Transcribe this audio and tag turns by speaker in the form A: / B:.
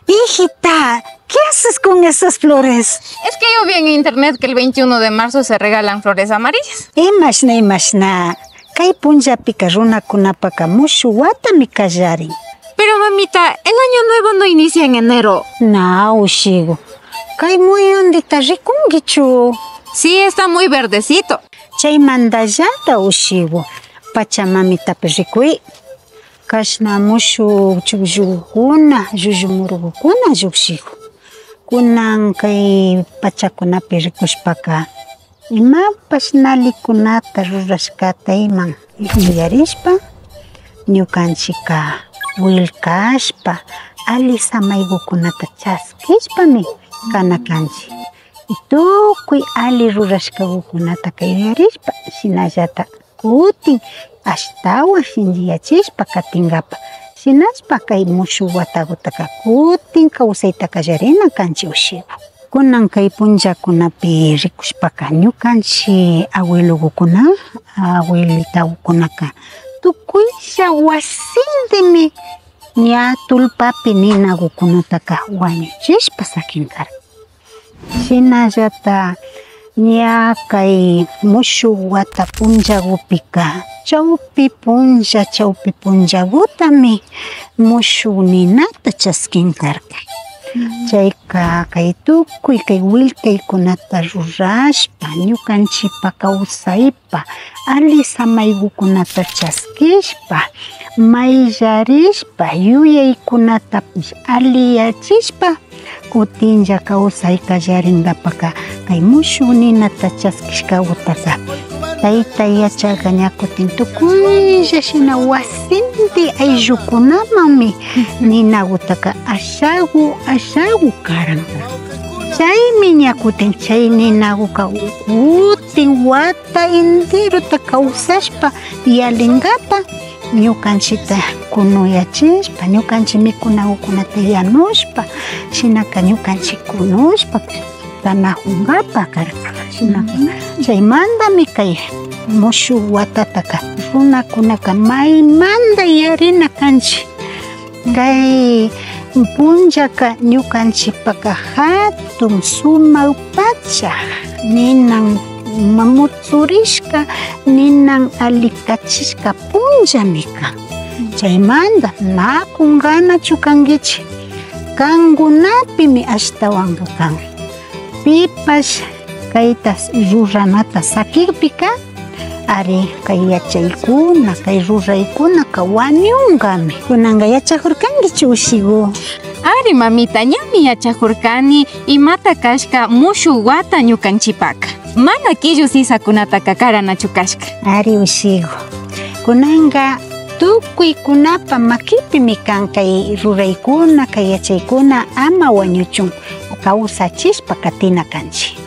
A: Hijita, ¿qué haces con esas flores?
B: Es que yo vi en internet que el 21 de marzo se regalan flores amarillas.
A: Imashna. Kay punllapika runakunapaka mushu watami kallarin.
B: Pero mamita, el año nuevo no inicia en enero.
A: No, ushigo. Kay muyundita rikungichu.
B: Sí, está muy verdecito.
A: Chaymantallata ushigo. Pachamamitapi rikuy. Kashna mushu chukllukunakuna, llullumurukukuna llukshiku. Kunan kay pachakunapi rikushpaka imapas nalikunata rurashkata iman yuyarishpa ñukanchika willkashpa ali samaykukunata chaskishpami kana kanchik. Tukuy ali rurashkakukunata yuyarishpa shinallata kutin ashtawan shinchiyachishpa katingapa shinashpa kay mushu watakutaka kutin kawsayta kallarina kanchik ushiku. Kunan kay punllakunapi rikushpaka ñukanchik abuelitakunaka tukuylla wasindimi ña tullpapi ninakukunataka wañuchishpa sakinkarka. Shinallata ña kay mushu wata punllakupika chawpi punllakutami mushu ninata chaskinkarka. Chayka kay tukuy kay willkaykunata rurashpa ñukanchikpa kawsaypa ali samaykukunata chaskishpa mayllarishpa yuyaykunatapish aliyachishpa kutinlla kawsay kallaringapaka kay mushu ninata chaskishka utaka taytay yacharka ña kutin tukuylla shina wasinti ayllukunamanmi nina utaka ashagu karan. Chaymi ña kutin chay ninakuka kutin wata enteruta kawsashpa yalingata ñukanchikta kunuyachishpa ñukanchik mikunakukunata yanushpa shinaka ñukanchik kunushpa tanajungapa karka shinaka chaymantami kay mushu watataka runakunaka maymanta yarina kanchik kay punllaka ñukanchikpaka hatun sumak pacha ninan mamutsurishka ninan alikachishka punllami kan. Chaymanta na kunganachu kankichik kankunapimi ashtawanka kan. Pipash kaytas ruranata sakikpika ari kay yachaykuna kay ruraykunaka wañunkami. Kunanka yachakurkankichu ushiku?
B: Ari mamita, ñami yachakurkani imata kashka mushu wata ñukanchipaka. Mana killu sisakunata karanachu kashka.
A: Ari ushiku. Kunanka tukuykunapa makipimi kan kay ruraykuna kay yachaykuna ama wañuchun kawsachishpa katina kanchik.